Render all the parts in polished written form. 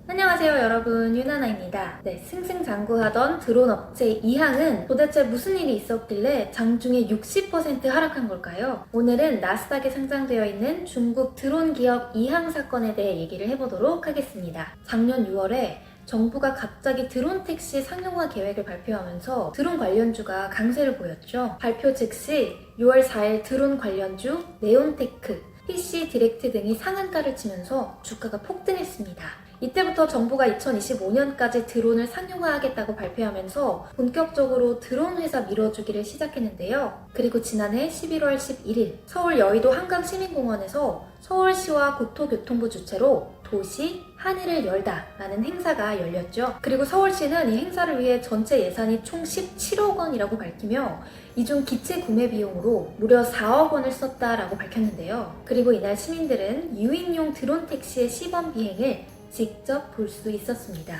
안녕하세요 여러분, 유나나입니다. 승승장구하던 드론 업체 이항은 도대체 무슨 일이 있었길래 장중에 60% 하락한 걸까요? 오늘은 나스닥에 상장되어 있는 중국 드론 기업 이항 사건에 대해 얘기를 해보도록 하겠습니다. 작년 6월에 정부가 갑자기 드론 택시 상용화 계획을 발표하면서 드론 관련주가 강세를 보였죠. 발표 즉시 6월 4일 드론 관련주 네온테크, PC 디렉트 등이 상한가를 치면서 주가가 폭등했습니다. 이때부터 정부가 2025년까지 드론을 상용화하겠다고 발표하면서 본격적으로 드론 회사 밀어주기를 시작했는데요. 그리고 지난해 11월 11일 서울 여의도 한강시민공원에서 서울시와 국토교통부 주최로 도시 하늘을 열다 라는 행사가 열렸죠. 그리고 서울시는 이 행사를 위해 전체 예산이 총 17억 원이라고 밝히며 이 중 기체 구매 비용으로 무려 4억 원을 썼다라고 밝혔는데요. 그리고 이날 시민들은 유인용 드론 택시의 시범 비행을 직접 볼 수 있었습니다.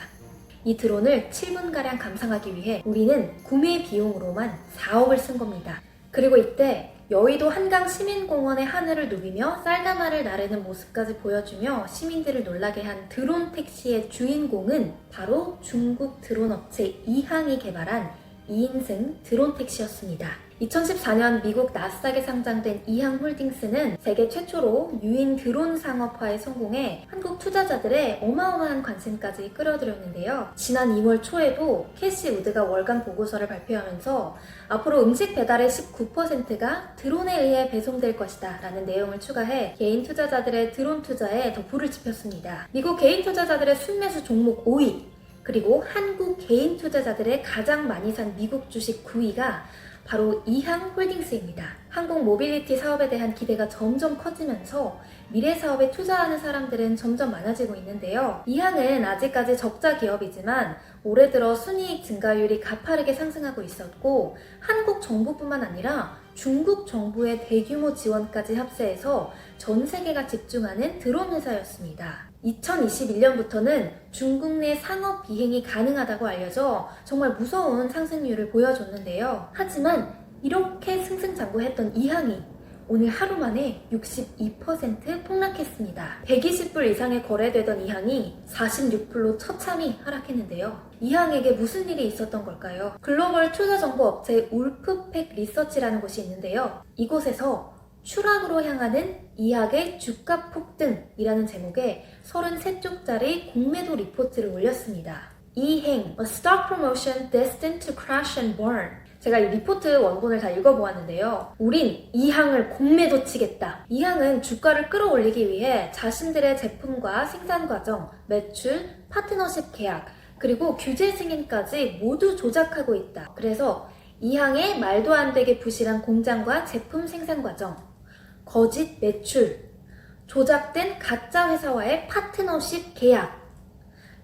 이 드론을 7분가량 감상하기 위해 우리는 구매 비용으로만 4억을 쓴 겁니다. 그리고 이때 여의도 한강시민공원의 하늘을 누비며 쌀가마를 나르는 모습까지 보여주며 시민들을 놀라게 한 드론 택시의 주인공은 바로 중국 드론 업체 이항이 개발한 2인승 드론 택시였습니다. 2014년 미국 나스닥에 상장된 이항홀딩스는 세계 최초로 유인 드론 상업화에 성공해 한국 투자자들의 어마어마한 관심까지 끌어들였는데요. 지난 2월 초에도 캐시 우드가 월간 보고서를 발표하면서 앞으로 음식 배달의 19%가 드론에 의해 배송될 것이다 라는 내용을 추가해 개인 투자자들의 드론 투자에 더 불을 지폈습니다. 미국 개인 투자자들의 순매수 종목 5위, 그리고 한국 개인 투자자들의 가장 많이 산 미국 주식 9위가 바로 이항홀딩스입니다. 항공 모빌리티 사업에 대한 기대가 점점 커지면서 미래 사업에 투자하는 사람들은 점점 많아지고 있는데요. 이항은 아직까지 적자 기업이지만 올해 들어 순이익 증가율이 가파르게 상승하고 있었고 한국 정부뿐만 아니라 중국 정부의 대규모 지원까지 합세해서 전 세계가 집중하는 드론 회사였습니다. 2021년부터는 중국 내 상업 비행이 가능하다고 알려져 정말 무서운 상승률을 보여줬는데요. 하지만 이렇게 승승장구했던 이항이 오늘 하루 만에 62% 폭락했습니다. 120불 이상에 거래되던 이항이 46불로 처참히 하락했는데요. 이항에게 무슨 일이 있었던 걸까요? 글로벌 투자정보 업체 울프팩 리서치라는 곳이 있는데요. 이곳에서 추락으로 향하는 이항의 주가 폭등이라는 제목의 33쪽짜리 공매도 리포트를 올렸습니다. 이행, A Stock Promotion Destined to Crash and Burn. 제가 이 리포트 원본을 다 읽어보았는데요. 우린 이항을 공매도 치겠다. 이항은 주가를 끌어올리기 위해 자신들의 제품과 생산 과정, 매출, 파트너십 계약, 그리고 규제 승인까지 모두 조작하고 있다. 그래서 이항의 말도 안 되게 부실한 공장과 제품 생산 과정, 거짓 매출, 조작된 가짜 회사와의 파트너십 계약,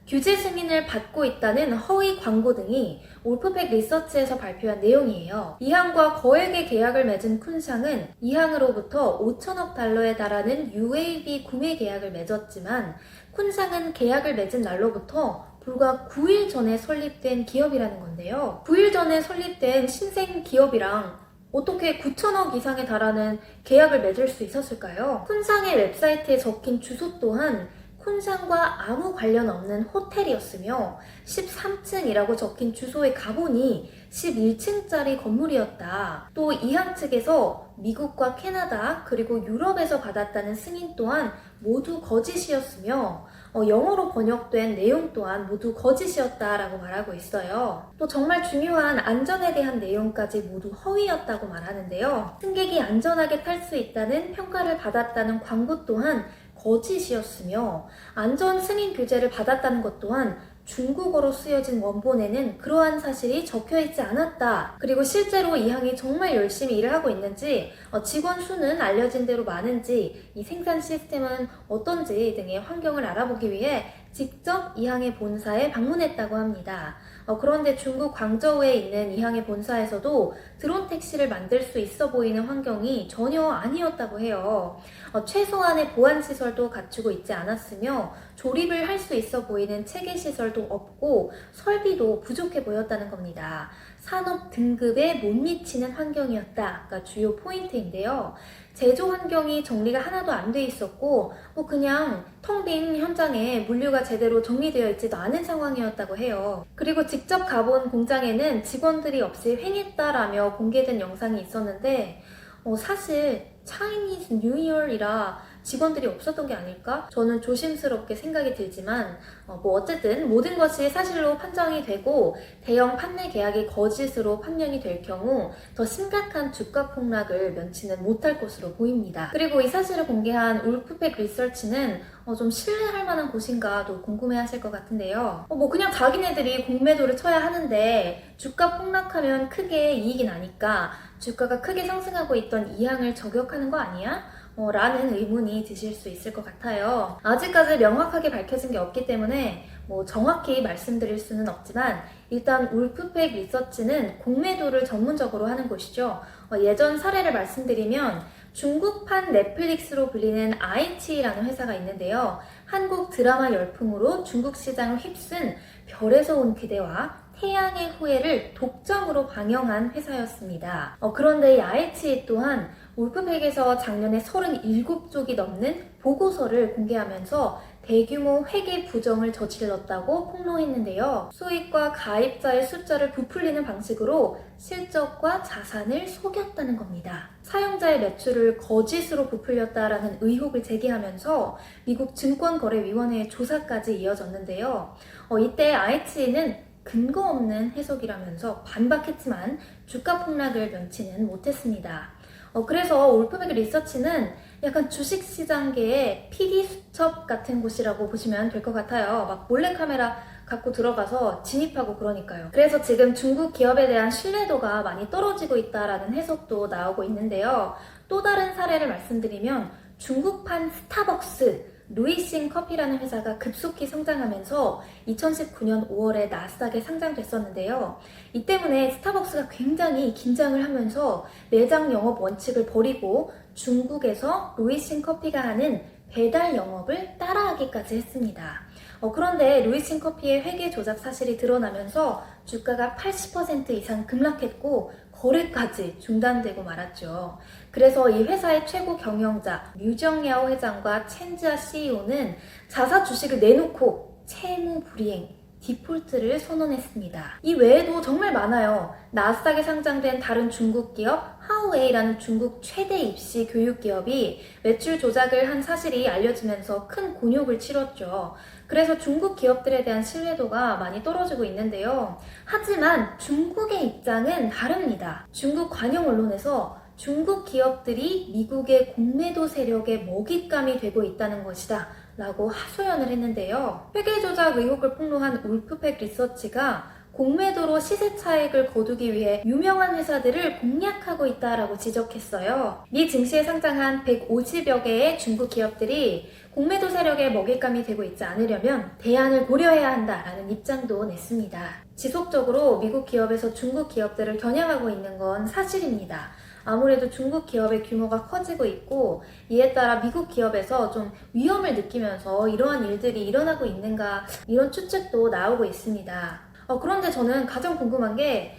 규제 승인을 받고 있다는 허위 광고 등이 울프팩 리서치에서 발표한 내용이에요. 이항과 거액의 계약을 맺은 쿤샹은 이항으로부터 5천억 달러에 달하는 UAV 구매 계약을 맺었지만 쿤샹은 계약을 맺은 날로부터 불과 9일 전에 설립된 기업이라는 건데요. 9일 전에 설립된 신생 기업이랑 어떻게 9천억 이상에 달하는 계약을 맺을 수 있었을까요? 쿤샹의 웹사이트에 적힌 주소 또한 쿤샹과 아무 관련 없는 호텔이었으며 13층이라고 적힌 주소에 가보니 11층짜리 건물이었다. 또 이항 측에서 미국과 캐나다 그리고 유럽에서 받았다는 승인 또한 모두 거짓이었으며 영어로 번역된 내용 또한 모두 거짓이었다라고 말하고 있어요. 또 정말 중요한 안전에 대한 내용까지 모두 허위였다고 말하는데요. 승객이 안전하게 탈 수 있다는 평가를 받았다는 광고 또한 거짓이었으며 안전 승인 규제를 받았다는 것 또한 중국어로 쓰여진 원본에는 그러한 사실이 적혀있지 않았다. 그리고 실제로 이항이 정말 열심히 일을 하고 있는지, 직원 수는 알려진 대로 많은지, 이 생산 시스템은 어떤지 등의 환경을 알아보기 위해 직접 이항의 본사에 방문했다고 합니다. 그런데 중국 광저우에 있는 이항의 본사에서도 드론 택시를 만들 수 있어 보이는 환경이 전혀 아니었다고 해요. 최소한의 보안 시설도 갖추고 있지 않았으며 조립을 할 수 있어 보이는 체계 시설도 없고 설비도 부족해 보였다는 겁니다. 산업 등급에 못 미치는 환경이었다가 주요 포인트인데요. 제조 환경이 정리가 하나도 안 돼 있었고 그냥 텅 빈 현장에 물류가 제대로 정리되어 있지도 않은 상황이었다고 해요. 그리고 직접 가본 공장에는 직원들이 없이 횡했다라며 공개된 영상이 있었는데 사실 차이니즈 뉴 이어이라 직원들이 없었던 게 아닐까? 저는 조심스럽게 생각이 들지만 어쨌든 모든 것이 사실로 판정이 되고 대형 판매 계약이 거짓으로 판명이 될 경우 더 심각한 주가 폭락을 면치는 못할 것으로 보입니다. 그리고 이 사실을 공개한 울프팩 리서치는 좀 신뢰할 만한 곳인가도 궁금해하실 것 같은데요. 그냥 자기네들이 공매도를 쳐야 하는데 주가 폭락하면 크게 이익이 나니까 주가가 크게 상승하고 있던 이항을 저격하는 거 아니야? 라는 의문이 드실 수 있을 것 같아요. 아직까지 명확하게 밝혀진 게 없기 때문에 정확히 말씀드릴 수는 없지만 일단 울프팩 리서치는 공매도를 전문적으로 하는 곳이죠. 예전 사례를 말씀드리면 중국판 넷플릭스로 불리는 아이치라는 회사가 있는데요. 한국 드라마 열풍으로 중국 시장을 휩쓴 별에서 온 그대와 태양의 후예를 독점으로 방영한 회사였습니다. 그런데 이 아이치 또한 울프팩에서 작년에 37쪽이 넘는 보고서를 공개하면서 대규모 회계 부정을 저질렀다고 폭로했는데요. 수익과 가입자의 숫자를 부풀리는 방식으로 실적과 자산을 속였다는 겁니다. 사용자의 매출을 거짓으로 부풀렸다라는 의혹을 제기하면서 미국 증권거래위원회의 조사까지 이어졌는데요. 이때 아이치는 근거 없는 해석이라면서 반박했지만 주가 폭락을 면치는 못했습니다. 그래서 울프팩 리서치는 약간 주식시장계의 PD수첩 같은 곳이라고 보시면 될 것 같아요. 막 몰래카메라 갖고 들어가서 진입하고 그러니까요. 그래서 지금 중국 기업에 대한 신뢰도가 많이 떨어지고 있다라는 해석도 나오고 있는데요. 또 다른 사례를 말씀드리면 중국판 스타벅스 루이싱 커피라는 회사가 급속히 성장하면서 2019년 5월에 나스닥에 상장됐었는데요. 이 때문에 스타벅스가 굉장히 긴장을 하면서 매장 영업 원칙을 버리고 중국에서 루이싱 커피가 하는 배달 영업을 따라하기까지 했습니다. 그런데 루이싱 커피의 회계 조작 사실이 드러나면서 주가가 80% 이상 급락했고 거래까지 중단되고 말았죠. 그래서 이 회사의 최고 경영자 류정야오 회장과 첸지아 CEO는 자사 주식을 내놓고 채무 불이행, 디폴트를 선언했습니다. 이 외에도 정말 많아요. 나스닥에 상장된 다른 중국 기업 하오웨이라는 중국 최대 입시 교육 기업이 매출 조작을 한 사실이 알려지면서 큰 곤욕을 치렀죠. 그래서 중국 기업들에 대한 신뢰도가 많이 떨어지고 있는데요. 하지만 중국의 입장은 다릅니다. 중국 관영 언론에서 중국 기업들이 미국의 공매도 세력의 먹잇감이 되고 있다는 것이다 라고 하소연을 했는데요. 회계 조작 의혹을 폭로한 울프팩 리서치가 공매도로 시세 차익을 거두기 위해 유명한 회사들을 공략하고 있다라고 지적했어요. 미 증시에 상장한 150여 개의 중국 기업들이 공매도 세력의 먹잇감이 되고 있지 않으려면 대안을 고려해야 한다라는 입장도 냈습니다. 지속적으로 미국 기업에서 중국 기업들을 겨냥하고 있는 건 사실입니다. 아무래도 중국 기업의 규모가 커지고 있고 이에 따라 미국 기업에서 좀 위험을 느끼면서 이러한 일들이 일어나고 있는가 이런 추측도 나오고 있습니다. 그런데 저는 가장 궁금한 게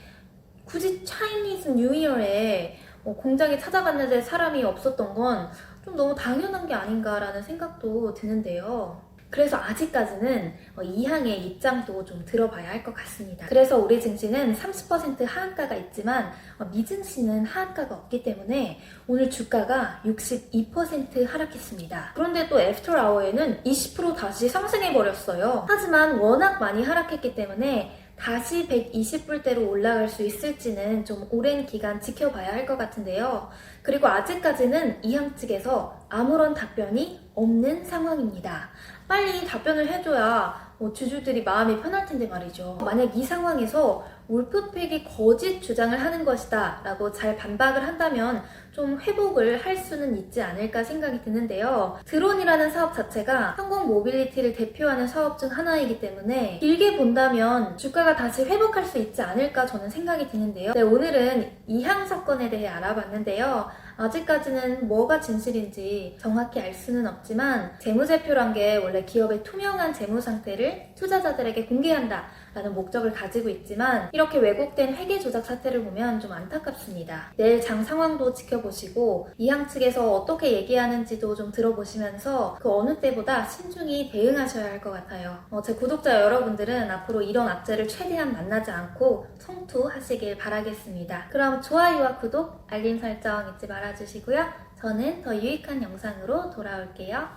굳이 차이니즈 뉴 이어에 공장에 찾아갔는데 사람이 없었던 건 좀 너무 당연한 게 아닌가라는 생각도 드는데요. 그래서 아직까지는 이 항의 입장도 좀 들어봐야 할 것 같습니다. 그래서 우리 증시는 30% 하한가가 있지만 미증시는 하한가가 없기 때문에 오늘 주가가 62% 하락했습니다. 그런데 또 애프터 아워에는 20% 다시 상승해버렸어요. 하지만 워낙 많이 하락했기 때문에 다시 120불대로 올라갈 수 있을지는 좀 오랜 기간 지켜봐야 할 것 같은데요. 그리고 아직까지는 이항 측에서 아무런 답변이 없는 상황입니다. 빨리 답변을 해줘야 주주들이 마음이 편할 텐데 말이죠. 만약 이 상황에서 울프팩이 거짓 주장을 하는 것이다 라고 잘 반박을 한다면 좀 회복을 할 수는 있지 않을까 생각이 드는데요. 드론이라는 사업 자체가 항공 모빌리티를 대표하는 사업 중 하나이기 때문에 길게 본다면 주가가 다시 회복할 수 있지 않을까 저는 생각이 드는데요. 네, 오늘은 이항 사건에 대해 알아봤는데요. 아직까지는 뭐가 진실인지 정확히 알 수는 없지만 재무제표란 게 원래 기업의 투명한 재무 상태를 투자자들에게 공개한다 라는 목적을 가지고 있지만 이렇게 왜곡된 회계 조작 사태를 보면 좀 안타깝습니다. 내일 장 상황도 지켜보시고 이항 측에서 어떻게 얘기하는지도 좀 들어보시면서 그 어느 때보다 신중히 대응하셔야 할 것 같아요. 제 구독자 여러분들은 앞으로 이런 악재를 최대한 만나지 않고 성투하시길 바라겠습니다. 그럼 좋아요와 구독, 알림 설정 잊지 말아주시고요. 저는 더 유익한 영상으로 돌아올게요.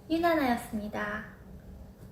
유나나였습니다.